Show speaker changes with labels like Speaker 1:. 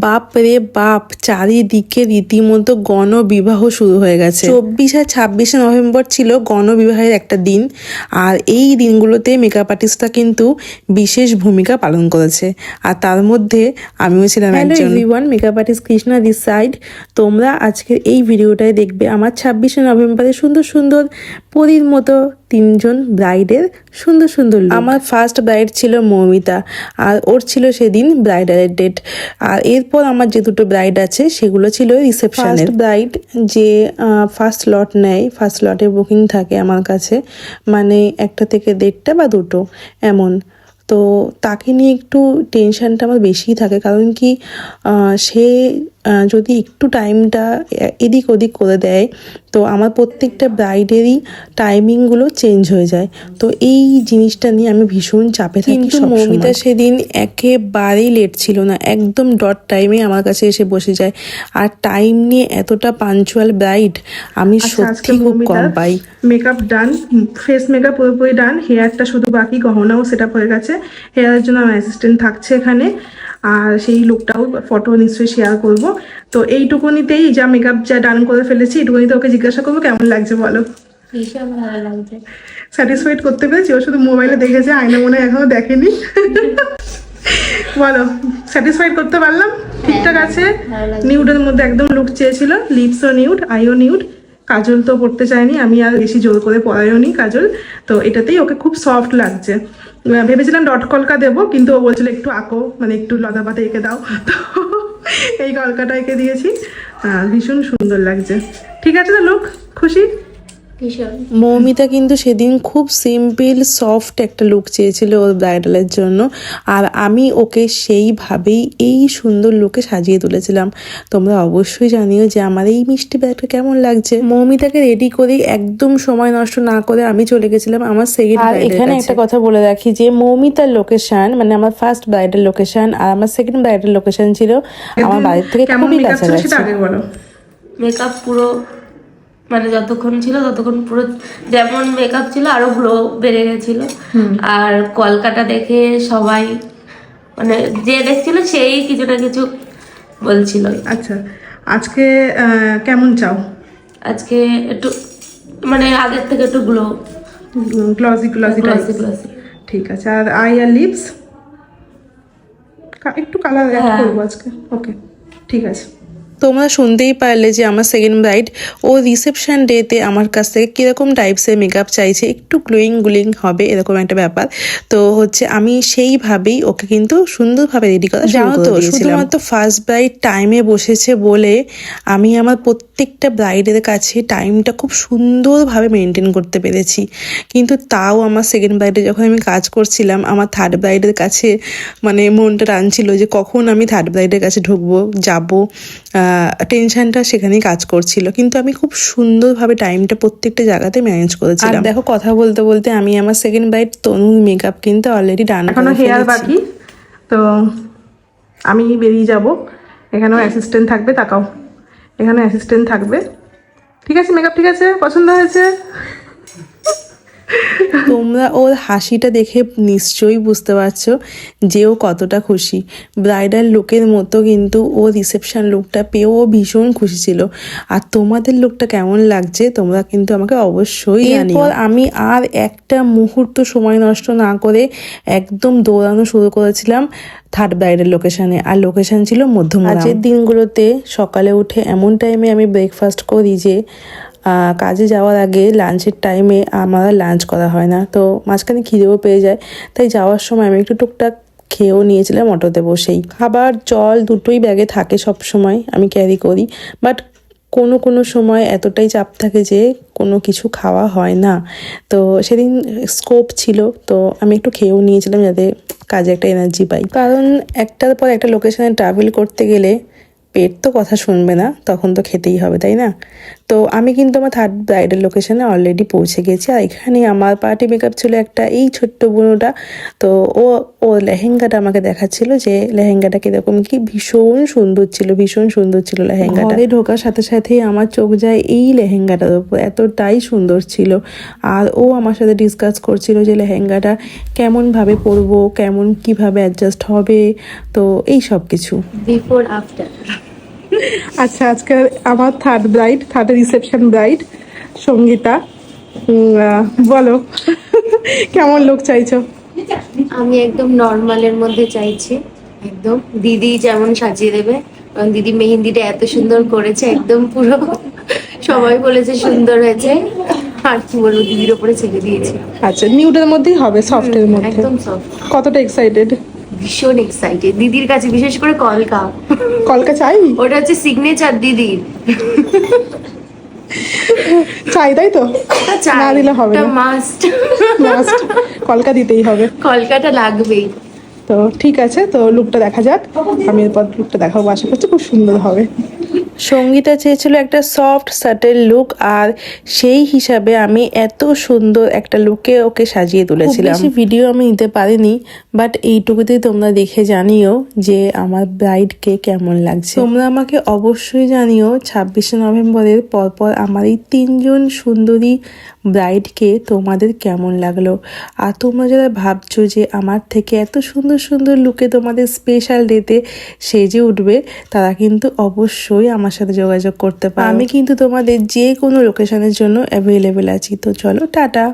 Speaker 1: বাপ রে বাপ, চারিদিকে রীতিমতো গণবিবাহ শুরু হয়ে গেছে। 24 আর 26 নভেম্বর ছিল গণবিবাহের একটা দিন, আর এই দিনগুলোতে মেকআপ আর্টিস্টরা কিন্তু বিশেষ ভূমিকা পালন করেছে, আর তার মধ্যে আমিও ছিলাম একজন। Hello everyone, makeup artist Krishna this side. তোমরা আজকের এই ভিডিওটায় দেখবে আমার 26 নভেম্বরে সুন্দর সুন্দর পরীর মতো 3 জন ব্রাইডের সুন্দর সুন্দর লুক। আমার ফার্স্ট ব্রাইড ছিল মৌমিতা, আর ওর ছিল সেদিন ব্রাইডালের ডেট। আর এরপর আমার যে দুটো ব্রাইড আছে সেগুলো ছিল রিসেপশনের। ব্রাইড যে ফার্স্ট লট নেয়, ফার্স্ট লটে বুকিং থাকে আমার কাছে, মানে 1টা থেকে 1:30 বা 2টো এমন। তো তাকে নিয়ে একটু টেনশনটা আমার বেশিই থাকে, কারণ কি সে যদি একটু টাইমটা এদিক ওদিক করে দেয় তো আমার প্রত্যেকটা ব্রাইডেরই টাইমিংগুলো চেঞ্জ হয়ে যায়। তো এই জিনিসটা নিয়ে আমি ভীষণ চাপে থাকি। কিন্তু মৌমিতা সেদিন একেবারেই লেট ছিল না, একদম ডট টাইমে আমার কাছে এসে বসে যায়। আর টাইম নিয়ে এতটা পাঞ্চুয়াল ব্রাইড আমি সত্যি খুব কম পাই।
Speaker 2: মেকআপ ডান, ফেস মেকআপ পুরোপুরি ডান, হেয়ারটা শুধু বাকি, গহনাও সেট আপ হয়ে গেছে। হেয়ারের জন্য আমার অ্যাসিস্ট্যান্ট থাকছে এখানে, আর সেই লুকটাও ফটো নিশ্চয়ই শেয়ার করব। তো এইটুকুনিতেই যা মেকআপ যা ডান করে ফেলেছি, এইটুকুনিতে ওকে জিজ্ঞাসা করবো কেমন লাগছে বলো।
Speaker 3: ভীষণ ভালো লাগছে।
Speaker 2: স্যাটিসফাইড করতে পেরেছি? ও শুধু মোবাইলে দেখেছে, আয়না মনে হয় এখনো দেখেনি। বলো, স্যাটিসফাইড করতে পারলাম? ঠিকঠাক আছে? নিউডের মধ্যে একদম লুক চেয়েছিল, লিপসও নিউড, আইও নিউড, কাজল তো পড়তে চায়নি, আমি আর বেশি জোর করে পড়াইও নি কাজল। তো এটাতেই ওকে খুব সফট লাগছে। ভেবেছিলাম ডট কলকা দেবো, কিন্তু ও বলছিল একটু আঁকো, মানে একটু লতা পাতা এঁকে দাও। তো এই কলকাটা এঁকে দিয়েছি, ভীষণ সুন্দর লাগছে। ঠিক আছে তো লুক, খুশি?
Speaker 1: মৌমিতা কিন্তু সেদিন খুব সিম্পল সফট একটা লুক চেয়েছিল ওর ব্রাইডালের জন্য, আর আমি ওকে সেইভাবেই এই সুন্দর লুকে সাজিয়ে তুলেছিলাম। তোমরা অবশ্যই জানিও যে আমার এই মিষ্টি ব্রাইডকে কেমন লাগছে। মৌমিতাকে রেডি করে একদম সময় নষ্ট না করে আমি চলে গেছিলাম আমার সেকেন্ড ব্রাইডের কাছে। এখানে একটা কথা বলে রাখি যে মৌমিতার লোকেশন, মানে আমার ফার্স্ট ব্রাইডের লোকেশন আর আমার সেকেন্ড ব্রাইডের লোকেশন ছিল আমার বাড়ির থেকে খুবই কাছাকাছি।
Speaker 3: মেকআপ পুরো মানে যতক্ষণ ছিল ততক্ষণ পুরো যেমন মেকআপ ছিল আরো গ্লো বেড়ে গেছিল। আর কলকাতা দেখে সবাই মানে যে দেখছিল সেই কিছু না কিছু বলছিল।
Speaker 2: আচ্ছা, আজকে কেমন চাও?
Speaker 3: আজকে একটু মানে আগের থেকে একটু glow,
Speaker 2: glossy glossy
Speaker 3: glossy glossy.
Speaker 2: ঠিক আছে। আর আই আর লিপস একটু কালার অ্যাড করবো আজকে। ওকে, ঠিক আছে।
Speaker 1: তোমরা শুনতেই পারলে যে আমার সেকেন্ড ব্রাইড ও রিসেপশন ডেতে আমার কাছ থেকে কীরকম টাইপসের মেকআপ চাইছে, একটু গ্লোয়িং গ্লোয়িং হবে এরকম একটা ব্যাপার। তো হচ্ছে আমি সেইভাবেই ওকে কিন্তু সুন্দরভাবে রেডি করা শুরু করে দিয়েছিলাম। শুধুমাত্র ফার্স্ট ব্রাইড টাইমে বসেছে বলে আমি আমার প্রত্যেকটা ব্রাইডের কাছে টাইমটা খুব সুন্দরভাবে মেনটেন করতে পেরেছি। কিন্তু তাও আমার সেকেন্ড ব্রাইডে যখন আমি কাজ করছিলাম, আমার থার্ড ব্রাইডের কাছে মানে মনটা টানছিল যে কখন আমি থার্ড ব্রাইডের কাছে ঢুকবো, যাবো। টেনশনটা সেখানেই কাজ করছিল, কিন্তু আমি খুব সুন্দরভাবে টাইমটা প্রত্যেকটা জায়গাতে ম্যানেজ করেছিলাম। আর দেখো, কথা বলতে বলতে আমি আমার সেকেন্ড ব্রাইড তনুর মেকআপ কিন্তু অলরেডি ডান করে ফেলেছি।
Speaker 2: হেয়ার বাকি, তো আমি বেরিয়ে যাব। এখানেও অ্যাসিস্ট্যান্ট থাকবে, তাকাও, এখানে অ্যাসিস্ট্যান্ট থাকবে। ঠিক আছে, মেকআপ ঠিক আছে, পছন্দ হয়েছে?
Speaker 1: তোমরা ওর হাসিটা দেখে নিশ্চয়ই বুঝতে পারছো যে ও কতটা খুশি। ব্রাইডাল লুকের মতো কিন্তু ও রিসেপশন লুকটা পেয়েও ভীষণ খুশি ছিল। আর তোমাদের লুকটা কেমন লাগছে তোমরা কিন্তু আমাকে অবশ্যই জানিও। এরপর আমি আর একটা মুহূর্ত সময় নষ্ট না করে একদম দৌড়ানো শুরু করেছিলাম থার্ড ব্রাইডের লোকেশানে। আর লোকেশান ছিল মধ্যমগ্রাম। আজকের দিনগুলোতে সকালে উঠে এমন টাইমে আমি ব্রেকফাস্ট করি যে কাজে যাওয়ার আগে লাঞ্চের টাইমে আমার লাঞ্চ করা হয় না, তো মাঝখানে খিদেও পেয়ে যায়। তাই যাওয়ার সময় আমি একটু টুকটাক খেয়েও নিয়েছিলাম অটোতে বসেই। খাবার জল দুটোই ব্যাগে থাকে, সব সময় আমি ক্যারি করি, বাট কোনো সময় এতটাই চাপ থাকে যে কোনো কিছু খাওয়া হয় না। তো সেদিন স্কোপ ছিল, তো আমি একটু খেয়েও নিয়েছিলাম যাতে কাজে একটা এনার্জি পাই। কারণ একটার পর একটা লোকেশানে ট্রাভেল করতে গেলে পেট তো কথা শুনবে না, তখন তো খেতেই হবে, তাই না? তো তো আমি কিন্তু আমার থার্ড ব্রাইডাল লোকেশনে অলরেডি পৌঁছে গেছি। আর এখানে আমার পার্টি মেকআপ ছিল একটা, এই ছোট্ট বোনটা। তো ও লেহেঙ্গাটা আমাকে দেখাচ্ছিল যে লেহেঙ্গাটা কিরকম কি, ভীষণ সুন্দর ছিল, ভীষণ সুন্দর ছিল লেহেঙ্গাটা। ঘরে ঢোকার সাথে সাথেই আমার চোখ যায় এই লেহেঙ্গাটার উপর, এতটাই সুন্দর ছিল। আর ও আমার সাথে ডিসকাস করছিল যে লেহেঙ্গাটা কেমনভাবে পরবো, কেমন কিভাবে অ্যাডজাস্ট হবে, তো এই সব কিছু।
Speaker 3: Before after.
Speaker 2: আচ্ছা, আজকে আমার থার্ড রিসেপশন ব্রাইড সঙ্গীতা। বলো কেমন লোক চাইছো?
Speaker 4: আমি একদম নর্মালের মধ্যে চাইছি, একদম দিদি যেমন সাজিয়ে দেবে, কারণ দিদি মেহেন্দিটা এত সুন্দর করেছে, একদম পুরো সবাই বলেছে সুন্দর হয়েছে। আর কি বলবো, দিদির ওপরে ছেড়ে দিয়েছি।
Speaker 2: আচ্ছা, নিউডের মধ্যেই হবে, সফটের মধ্যে।
Speaker 4: একদম সফট।
Speaker 2: কতটা এক্সাইটেড?
Speaker 4: ভীষণ এক্সাইটেড দিদির কাছে, বিশেষ করে কলকা।
Speaker 2: কলকা চাই?
Speaker 4: ওটা হচ্ছে সিগনেচার দিদির।
Speaker 2: চাই, তাই তো? না দিলে হবে না,
Speaker 4: মাস্ট।
Speaker 2: মাস্ট কলকা দিতেই হবে।
Speaker 4: কলকাটা লাগবেই।
Speaker 2: তো ঠিক আছে, তো লুকটা দেখা যাক। আমি এরপর লুকটা দেখাবো, আশা করছি খুব সুন্দর হবে।
Speaker 1: সঙ্গীতা চেয়েছিল একটা সফট সাটেল লুক, আর সেই হিসাবে আমি এত সুন্দর একটা লুকে ওকে সাজিয়ে তুলেছিলাম। বেশি ভিডিও আমি নিতে পারিনি, বাট এইটুকুতেই তোমরা দেখে জানিও যে আমার ব্রাইডকে কেমন লাগছে। তোমরা আমাকে অবশ্যই জানিও 26শে নভেম্বরের পরপর আমার এই 3জন সুন্দরী ব্রাইডকে তোমাদের কেমন লাগলো। আর তোমরা যারা ভাবছো যে আমার থেকে এত সুন্দর সুন্দর লুকে তোমাদের স্পেশাল ডেতে সেজে উঠবে, তারা কিন্তু অবশ্যই আমার সাথে যোগাযোগ করতে পারো। আমি কিন্তু তোমাদের যে কোনো লোকেশনের জন্য অ্যাভেলেবেল আছি। তো চলো, টাটা।